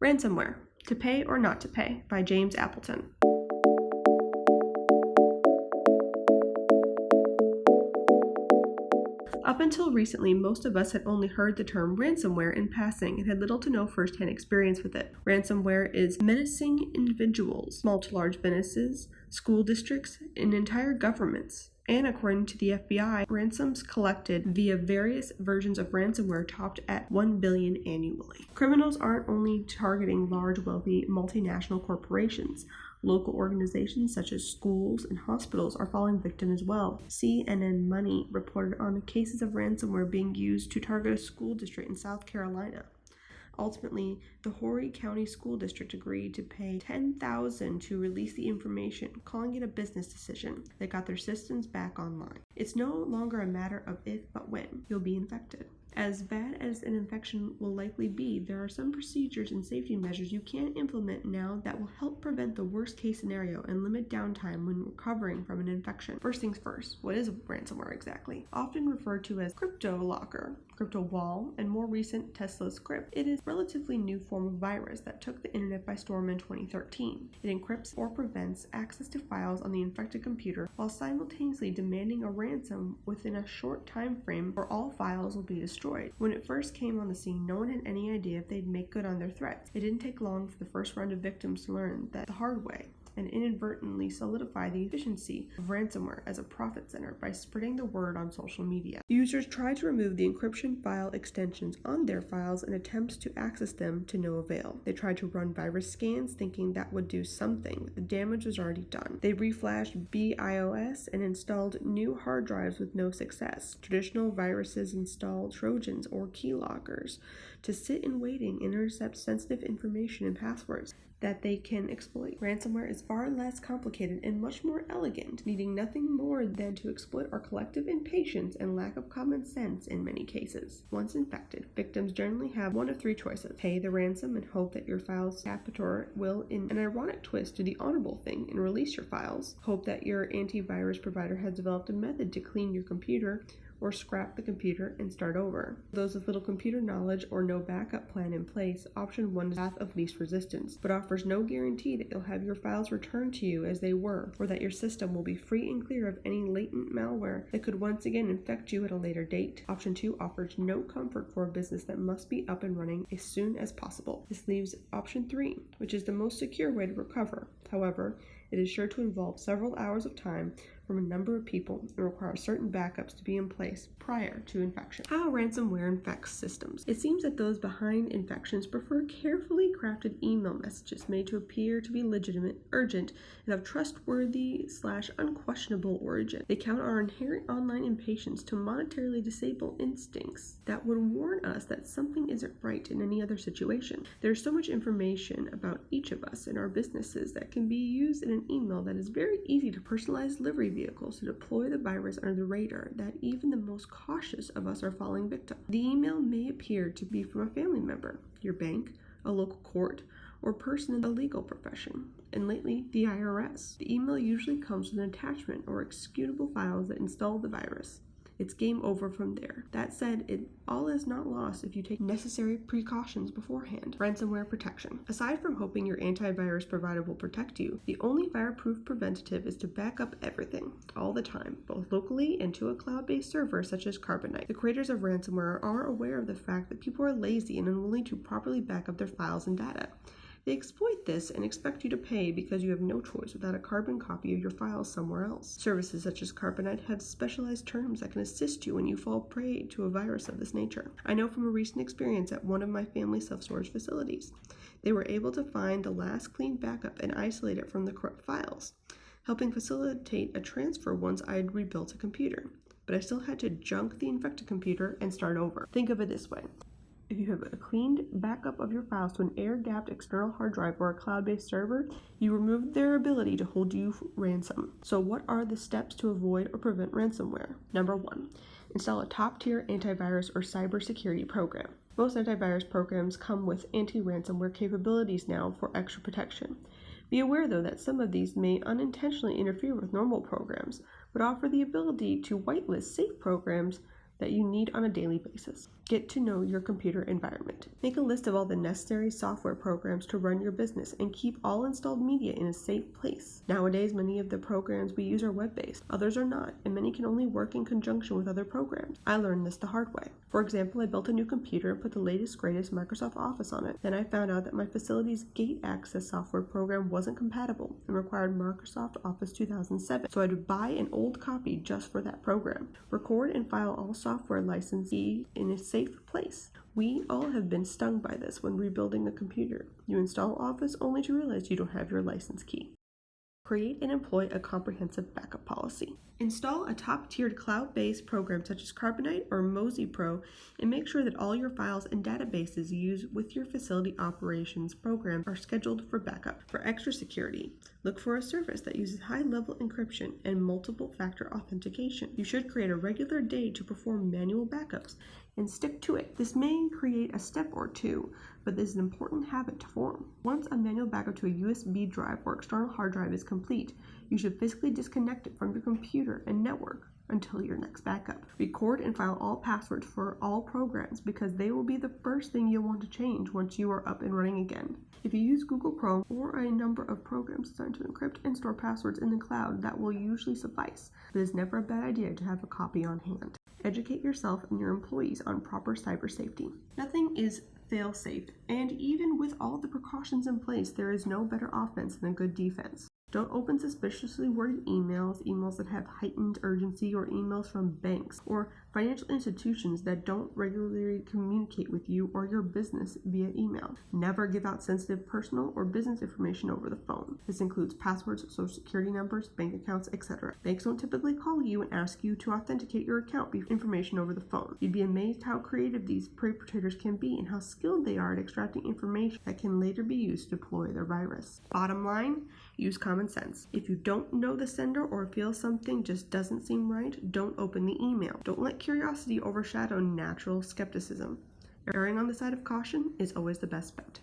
Ransomware, To Pay or Not to Pay by James Appleton. Up until recently, most of us had only heard the term ransomware in passing and had little to no first-hand experience with it. Ransomware is menacing individuals, small to large businesses, school districts, and entire governments. And according to the FBI, ransoms collected via various versions of ransomware topped at $1 billion annually. Criminals aren't only targeting large, wealthy, multinational corporations. Local organizations such as schools and hospitals are falling victim as well. CNN Money reported on cases of ransomware being used to target a school district in South Carolina. Ultimately, the Horry County School District agreed to pay $10,000 to release the information, calling it a business decision that got their systems back online. It's no longer a matter of if but when you'll be infected. As bad as an infection will likely be, there are some procedures and safety measures you can implement now that will help prevent the worst case scenario and limit downtime when recovering from an infection. First things first, what is ransomware exactly? Often referred to as crypto locker, crypto wall, and more recent Tesla's crypt, it is a relatively new form of virus that took the internet by storm in 2013. It encrypts or prevents access to files on the infected computer while simultaneously demanding a ransom within a short time frame or all files will be destroyed. When it first came on the scene, no one had any idea if they'd make good on their threats. It didn't take long for the first round of victims to learn that the hard way and inadvertently solidify the efficiency of ransomware as a profit center by spreading the word on social media. Users tried to remove the encryption file extensions on their files in attempts to access them to no avail. They tried to run virus scans thinking that would do something, but the damage was already done. They reflashed BIOS and installed new hard drives with no success. Traditional viruses install Trojans or keyloggers to sit in waiting and intercept sensitive information and passwords that they can exploit. Ransomware is far less complicated and much more elegant, needing nothing more than to exploit our collective impatience and lack of common sense in many cases. Once infected, victims generally have one of three choices: pay the ransom and hope that your file's captor will, in an ironic twist, do the honorable thing and release your files, hope that your antivirus provider has developed a method to clean your computer, or scrap the computer and start over. Those with little computer knowledge or no backup plan in place, option 1 is path of least resistance, but offers no guarantee that you'll have your files returned to you as they were, or that your system will be free and clear of any latent malware that could once again infect you at a later date. Option 2 offers no comfort for a business that must be up and running as soon as possible. This leaves option 3, which is the most secure way to recover. However, it is sure to involve several hours of time from a number of people and require certain backups to be in place prior to infection. How ransomware infects systems. It seems that those behind infections prefer carefully crafted email messages made to appear to be legitimate, urgent, and of trustworthy/unquestionable origin. They count on our inherent online impatience to monetarily disable instincts that would warn us that something isn't right in any other situation. There's so much information about each of us and our businesses that can be used in an email that is very easy to personalize delivery vehicles to deploy the virus under the radar that even the most cautious of us are falling victim. The email may appear to be from a family member, your bank, a local court, or person in the legal profession, and lately, the IRS. The email usually comes with an attachment or executable files that install the virus. It's game over from there. That said, it all is not lost if you take necessary precautions beforehand. Ransomware protection. Aside from hoping your antivirus provider will protect you, the only fireproof preventative is to back up everything, all the time, both locally and to a cloud-based server such as Carbonite. The creators of ransomware are aware of the fact that people are lazy and unwilling to properly back up their files and data. They exploit this and expect you to pay because you have no choice without a carbon copy of your files somewhere else. Services such as Carbonite have specialized terms that can assist you when you fall prey to a virus of this nature. I know from a recent experience at one of my family self-storage facilities. They were able to find the last clean backup and isolate it from the corrupt files, helping facilitate a transfer once I had rebuilt a computer. But I still had to junk the infected computer and start over. Think of it this way. If you have a cleaned backup of your files to an air-gapped external hard drive or a cloud-based server, you remove their ability to hold you ransom. So what are the steps to avoid or prevent ransomware? Number 1, install a top-tier antivirus or cybersecurity program. Most antivirus programs come with anti-ransomware capabilities now for extra protection. Be aware, though, that some of these may unintentionally interfere with normal programs, but offer the ability to whitelist safe programs that you need on a daily basis. Get to know your computer environment. Make a list of all the necessary software programs to run your business and keep all installed media in a safe place. Nowadays, many of the programs we use are web-based, others are not, and many can only work in conjunction with other programs. I learned this the hard way. For example, I built a new computer and put the latest, greatest Microsoft Office on it. Then I found out that my facility's gate access software program wasn't compatible and required Microsoft Office 2007, so I had to buy an old copy just for that program. Record and file all software licensee in a safe place. We all have been stung by this when rebuilding a computer. You install Office only to realize you don't have your license key. Create and employ a comprehensive backup policy. Install a top-tiered cloud-based program such as Carbonite or Mozy Pro and make sure that all your files and databases used with your facility operations program are scheduled for backup. For extra security, look for a service that uses high-level encryption and multiple-factor authentication. You should create a regular day to perform manual backups and stick to it. This may create a step or two, but this is an important habit to form. Once a manual backup to a USB drive or external hard drive is complete, you should physically disconnect it from your computer and network until your next backup. Record and file all passwords for all programs because they will be the first thing you'll want to change once you are up and running again. If you use Google Chrome or a number of programs designed to encrypt and store passwords in the cloud, that will usually suffice, but it is never a bad idea to have a copy on hand. Educate yourself and your employees on proper cyber safety. Nothing is fail-safe, and even with all the precautions in place, there is no better offense than a good defense. Don't open suspiciously worded emails that have heightened urgency, or emails from banks or financial institutions that don't regularly communicate with you or your business via email. Never give out sensitive personal or business information over the phone. This includes passwords, social security numbers, bank accounts, etc. Banks don't typically call you and ask you to authenticate your account information over the phone. You'd be amazed how creative these perpetrators can be and how skilled they are at extracting information that can later be used to deploy their virus. Bottom line, use common sense. If you don't know the sender or feel something just doesn't seem right, don't open the email. Don't let curiosity overshadow natural skepticism. Erring on the side of caution is always the best bet.